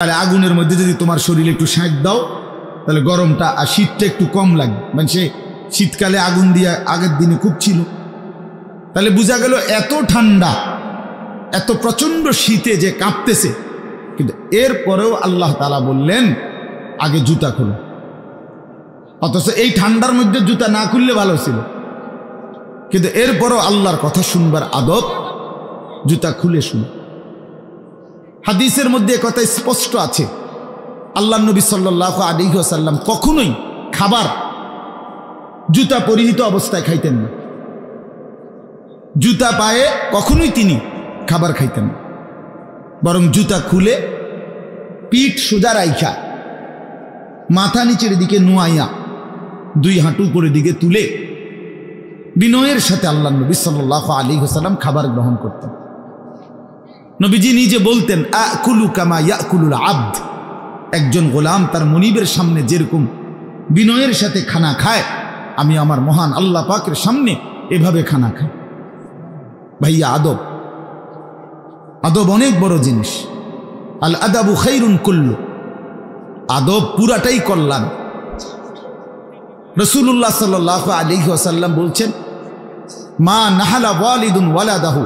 তাহলে আগুনের মধ্যে যদি তোমার শরীরে একটু সেঁক দাও তাহলে গরমটা আর শীতটা একটু কম লাগবে। মানে সে শীতকালে আগুন দিয়ে আগের দিনে খুব ছিল, তাহলে বোঝা গেল এত ঠান্ডা, এত প্রচন্ড শীতে যে কাঁপতেছে, কিন্তু এরপরেও আল্লাহ তাআলা বললেন আগে জুতা খোলো। অথচ এই ঠান্ডার মধ্যে জুতা না খুললে ভালো ছিল, কিন্তু এরপরও আল্লাহর কথা শুনবার আদব, জুতা খুলে শুনো। হাদিসের মধ্যে কথা স্পষ্ট আছে, আল্লাহ নবী সাল্লাল্লাহু আলাইহি ওয়াসাল্লাম কখনোই খাবার জুতা পরিহিত অবস্থায় খাইতেন না। জুতা পায়ে কখনোই তিনি খাবার খাইতেন না, বরং জুতা খুলে পিঠ সোজা রাইখা মাথা নিচের দিকে নোয়াইয়া দুই হাঁটু উপরের দিকে তুলে বিনয়ের সাথে আল্লাহ নবী সাল্লাল্লাহু আলাইহি ওয়াসাল্লাম খাবার গ্রহণ করতেন। নবীজি নিজে বলতেন আকুলু কামা ইয়াকুলুল আবদ, একজন গোলাম তার মনিবের সামনে যেরকম বিনয়ের সাথে খানা খায়, আমি আমার মহান আল্লাহ পাকের সামনে এভাবে খানা খাই। ভাইয়া আদব, আদব অনেক বড় জিনিস। আল আদাবু খাইরুন কুল্লু, আদব পুরাটাই কল্যাণ। রাসূলুল্লাহ সাল্লাল্লাহু আলাইহি ওয়াসাল্লাম বলছেন মা নাহালা ওয়ালিদুন ওয়ালাদাহু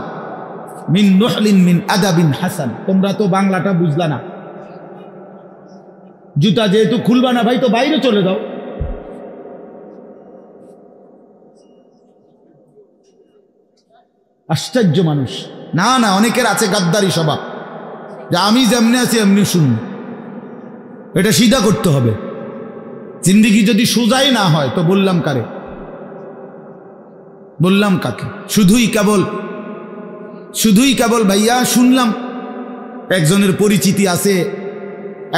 মিন নুহলিন মিন আদাবিন হাসান। তোমরা তো বাংলাটা বুঝলা না, জুতা যেহেতু খুলবা না ভাই, তো বাইরে চলে যাও। আশ্চর্য মানুষ। না না, অনেকের আছে গাদ্দারি স্বভাব, যে আমি যেমনি আছি এমনি শুনুন। এটা সিধা করতে হবে। জিন্দেগি যদি সোজাই না হয় তো বললাম কারে, বললাম কাকে? শুধুই কেবল ভাইয়া শুনলাম একজনের পরিচিতি আছে,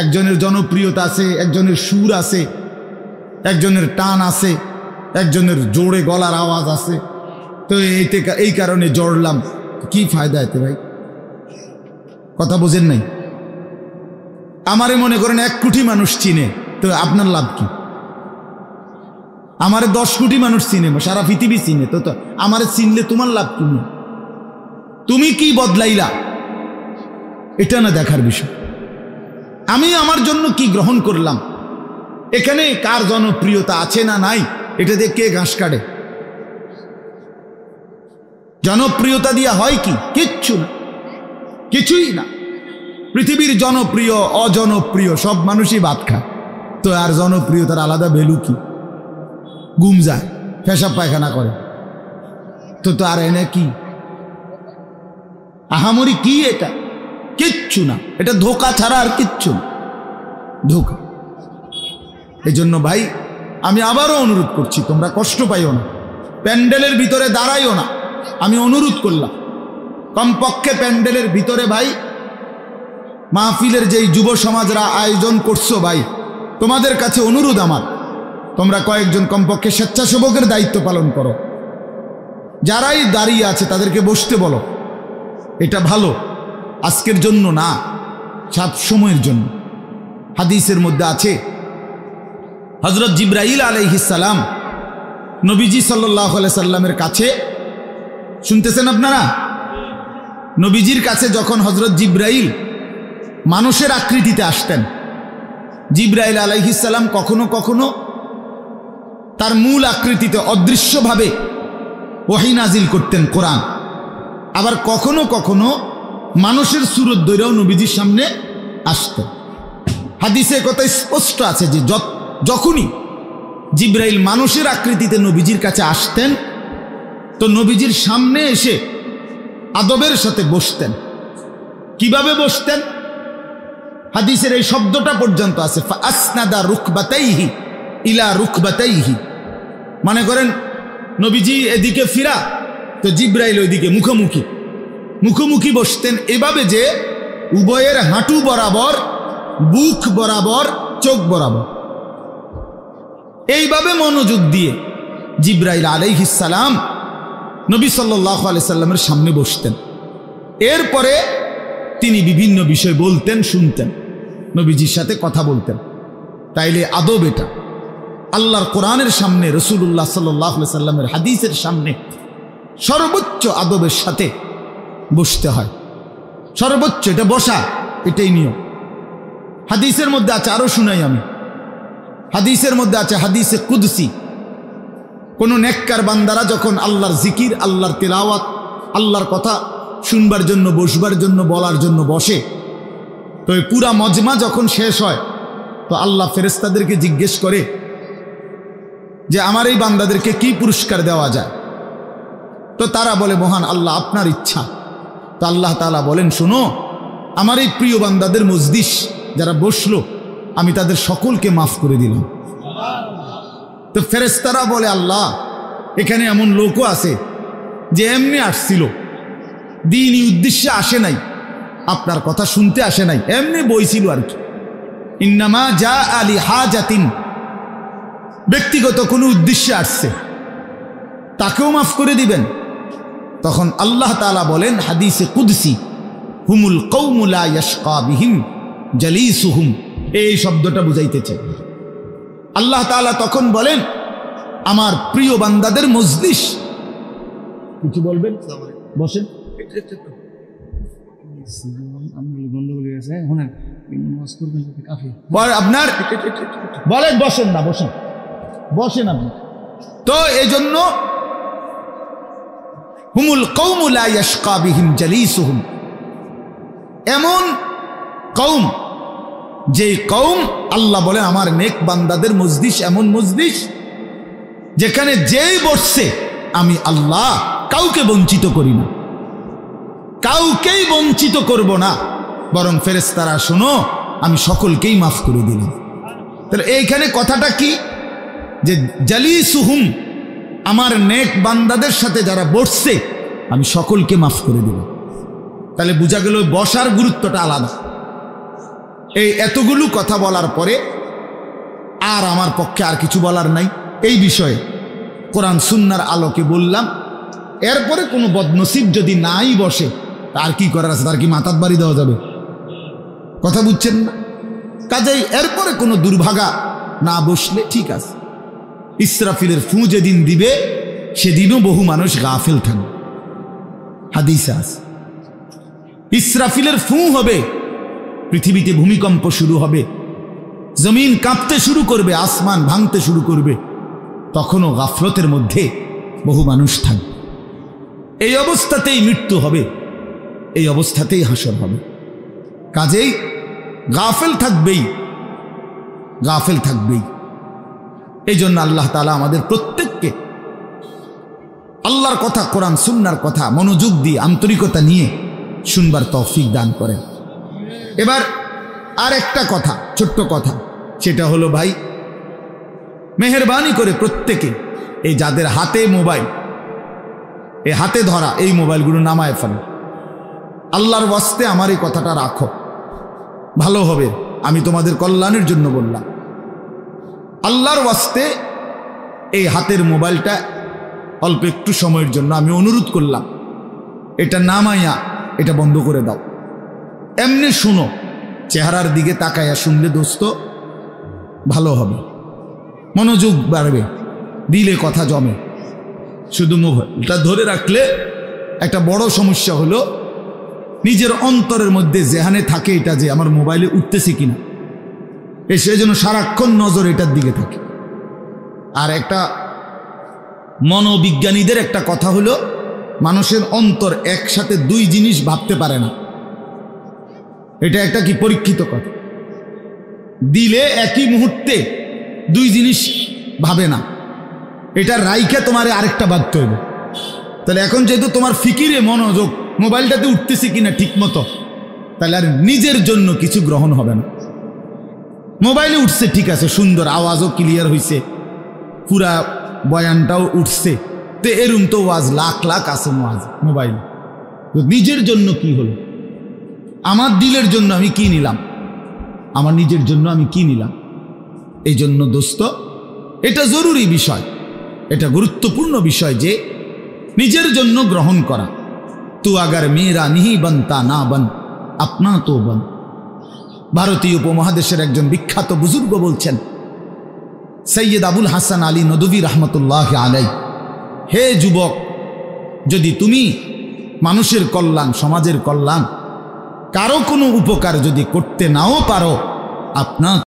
একজনের জনপ্রিয়তা আছে, একজনের সুর আছে, একজনের টান আছে, একজনের জোরে গলার আওয়াজ আছে, তো এই কারণে জড়লাম। কি ফায়দা এতে ভাই? কথা বোঝেন নাই? আমারে মনে করেন 1 কোটি মানুষ চিনে, তো আপনার লাভ কি? আমারে 10 কোটি মানুষ চিনে, সারা পৃথিবী চিনে, তো আমারে চিনলে তোমার লাভ কি? তুমি কি বদলাইলা এটা না দেখার বিষয়। আমি আমার জন্য কি গ্রহণ করলাম, এখানে কার জনপ্রিয়তা আছে না নাই, এটা দিয়ে কে ঘাস কাটে? জনপ্রিয়তা দিয়া হয় কি? কিচ্ছু না, কিছুই না। পৃথিবীর জনপ্রিয় অজনপ্রিয় সব মানুষই ভাত খায়, তো আর জনপ্রিয়তার আলাদা ভ্যালু কি? ঘুম যায়, পেশাব পায়খানা করে, তো আর এনে কি আহামরি কি? এটা কিচ্ছু না, এটা ধোঁকা ছাড়া আর কিচ্ছু না, ধোঁকা। এই জন্য ভাই আমি আবারও অনুরোধ করছি, তোমরা কষ্ট পাইও না, প্যান্ডেলের ভিতরে দাঁড়াইও না। আমি অনুরোধ করলাম কমপক্ষে প্যান্ডেলের ভিতরে ভাই মাহফিলের যেই যুব সমাজরা আয়োজন করছো ভাই, তোমাদের কাছে অনুরোধ আমার, তোমরা কয়েকজন কমপক্ষে স্বেচ্ছাসেবকের দায়িত্ব পালন করো। যারাই দাঁড়িয়ে আছে তাদেরকে বসতে বলো। এটা ভালো, আজকের জন্য না, সব সময়ের জন্য। হাদিসের মধ্যে আছে হযরত জিবরাইল আলাইহিস সালাম নবীজি সাল্লাল্লাহু আলাইহি সাল্লামের কাছে, শুনতেছেন আপনারা? নবীজির কাছে যখন হযরত জিবরাইল মানুষের আকৃতিতে আসতেন, জিবরাইল আলাইহিস সালাম কখনো কখনো তার মূল আকৃতিতে অদৃশ্যভাবে ওহী নাজিল করতেন কোরআন, আবার কখনো কখনো মানুষের সুরত ধরেও নবীজির সামনে আসতেন। হাদিসে কথা স্পষ্ট আছে যে যখনই জিবরাইল মানুষের আকৃতিতে নবীজির কাছে আসতেন, তো নবীজির সামনে এসে আদবের সাথে বসতেন। কিভাবে বসতেন? হাদিসের এই শব্দটা পর্যন্ত আছে, ফাসনাদা রুকবাতাইহি ইলা রুকবাতাইহি। মানে করেন নবীজি এদিকে ফিরা, তো জিবরাইল ওইদিকে মুখোমুখি বসতেন, এভাবে যে উভয়ের হাঁটু বরাবর, বুক বরাবর, চোখ বরাবর, এইভাবে মনোযোগ দিয়ে জিবরাইল আলাইহিস সালাম নবী সাল্লাল্লাহু আলাইহি সাল্লামের সামনে বসতেন। এরপরে তিনি বিভিন্ন বিষয় বলতেন, শুনতেন, নবীজির সাথে কথা বলতেন। তাইলে আদব এটা আল্লাহর কোরআনের সামনে, রাসূলুল্লাহ সাল্লাল্লাহু আলাইহি সাল্লামের হাদিসের সামনে সর্বোচ্চ আদবের সাথে বসতে হয়। সর্বোচ্চ এটা বসা, এটাই নিয়ম। হাদিসের মধ্যে আছে, আরো শুনাই আমি, হাদিসের মধ্যে আছে, হাদিসে কুদসি, কোন নেককার বান্দারা যখন আল্লাহর জিকির, আল্লাহর তিলাওয়াত, আল্লাহর কথা শুনবার জন্য, বসবার জন্য, বলার জন্য বসে, তো এই পুরা মজমা যখন শেষ হয় তো আল্লাহ ফেরেশতাদেরকে জিজ্ঞেস করে যে আমার এই বান্দাদেরকে কি পুরস্কার দেওয়া যায়। তো তারা বলে মহান আল্লাহ আপনার ইচ্ছা। তো আল্লাহ তাআলা বলেন শোনো, আমার এই প্রিয় বান্দাদের মজলিস যারা বসলো আমি তাদের সকলকে মাফ করে দিলাম। তো ফেরেশতারা বলে আল্লাহ এখানে এমন লোকও আছে যে এমনি আসছিল, দ্বীনি উদ্দেশ্যে আসে নাই, আপনার কথা শুনতে আসে নাই, এমনি বইছিল আর কি, ইন্নামা জা আলি হাজাতিন, ব্যক্তিগত কোনো উদ্দেশ্যে আসছে, তাকেও মাফ করে দিবেন। তখন আল্লাহ তাআলা বলেন হাদিসে কুদসি, হুমুল কওমু লা ইয়াশকা বিহিম জালিসুহুম, এই শব্দটা বুঝাইতেছে। আল্লাহ তাআলা তখন বলেন আমার প্রিয় বান্দাদের মজলিস, কিছু বলবেন? বসেন। আপনার বলেন, বসেন না, বসেন, বসেন আপনি। তো এই জন্য হুমুল কওমু লা ইয়াশকা বিহিম জালিসুহুম, এমন কওম, যেই কওম আল্লাহ বলে আমার নেক বান্দাদের মজলিস এমন মজলিস যেখানে যেই বসছে আমি আল্লাহ কাউকে বঞ্চিত করি না, কাউকেই বঞ্চিত করব না, বরং ফেরেশতারা শোনো আমি সকলকেই মাফ করে দিলাম। তাহলে এইখানে কথাটা কি, যে জালিসুহুম, আমার নেক বান্দাদের সাথে যারা বসছে আমি সকলকে মাফ করে দিলাম। তাহলে বোঝা গেল বসার গুরুত্বটা আলাদা। এই এতগুলো কথা বলার পরে আর আমার পক্ষে আর কিছু বলার নাই এই বিষয়ে। কোরআন সুন্নাহর আলোকে বললাম, এরপরে কোনো বদনসিব যদি নাই বসে তার কি করার আছে, তার কি মাথার বাড়ি দেওয়া যাবে? কথা বুঝছেন না? কাজেই এরপরে কোনো দুর্ভাগা না বসলে ঠিক আছে। ইসরাফিলের ফু যেদিন দিবে সেদিনও বহু মানুষ গাফেল থাকবে, হাদিসে আছে। ইসরাফিলের ফু হবে, পৃথিবীতে ভূমিকম্প শুরু হবে, জমিন কাঁপতে শুরু করবে, আসমান ভাঙতে শুরু করবে, তখনও গাফলতের মধ্যে বহু মানুষ থাকবে। এই অবস্থাতেই মৃত্যু হবে, এই অবস্থাতেই হাসর হবে। কাজেই গাফেল থাকবেই, গাফেল থাকবেই। এই জন্য আল্লাহ তাআলা আমাদের প্রত্যেককে আল্লাহর কথা, কোরআন সুন্নাহর কথা মনোযোগ দিয়ে আন্তরিকতা নিয়ে শুনবার তৌফিক দান করেন। এবার আর একটা কথা, ছোট্ট কথা, সেটা হলো ভাই মেহেরবানি করে প্রত্যেকে এই যাদের হাতে মোবাইল, এই হাতে ধরা এই মোবাইলগুলো নামায় ফেলো। আল্লাহর ওয়াস্তে আমার এই কথাটা রাখো, ভালো হবে, আমি তোমাদের কল্যাণের জন্য বললাম। আল্লাহর ওয়াস্তে এই হাতের মোবাইলটা অল্প একটু সময়ের জন্য আমি অনুরোধ করলাম, এটা নামাইয়া এটা বন্ধ করে দাও। এমনি শুনো, চেহারার দিকে তাকাইয়া শুনলে দোস্ত ভালো হবে, মনোযোগ বাড়বে, দিলে কথা জমে। শুধু মোবাইলটা ধরে রাখলে একটা বড় সমস্যা হলো নিজের অন্তরের মধ্যে জেহানে থাকে এটা যে আমার মোবাইলে উঠতেছে কিনা, সেই জন্য সারাক্ষণ নজর এটার দিকে থাকে। আর একটা মনোবিজ্ঞানীদের একটা কথা হলো মানুষের অন্তর একসাথে দুই জিনিস ভাবতে পারে না। এটা একটা কি পরীক্ষিত কথা, দিলে একই মুহূর্তে দুই জিনিস ভাবে না, এটা রাইখে তোমারে আরেকটা ভাবতে হবে। তাহলে এখন যেহেতু তোমার ফিকিরে মনোযোগ মোবাইলটাতে উঠতেছে কিনা ঠিক মতো, তাহলে আর নিজের জন্য কিছু গ্রহণ হবে না। মোবাইলে উঠছে ঠিক আছে, সুন্দর, আওয়াজও ক্লিয়ার হয়েছে, পুরা বয়ানটাও উঠছে, তো এরম তো ওয়াজ লাখ লাখ আছে মোবাইল। নিজের জন্য কি হলো? আমার দিলের জন্য আমি কি নিলাম, আমার নিজের জন্য আমি কি নিলাম? এই জন্য দোস্ত এটা জরুরি বিষয়, এটা গুরুত্বপূর্ণ বিষয় যে নিজের জন্য গ্রহণ করা। তু আগার মেয়েরা নিহি বনতা না বন আপনা তো বন। ভারতীয় উপমহাদেশের একজন বিখ্যাত বুজুর্গ বলছেন, সৈয়দ আবুল হাসান আলী নদভী রহমতুল্লাহ আলাই, হে যুবক, যদি তুমি মানুষের কল্যাণ, সমাজের কল্যাণ, কারো কোনো উপকার যদি করতে নাও পারো, আপনার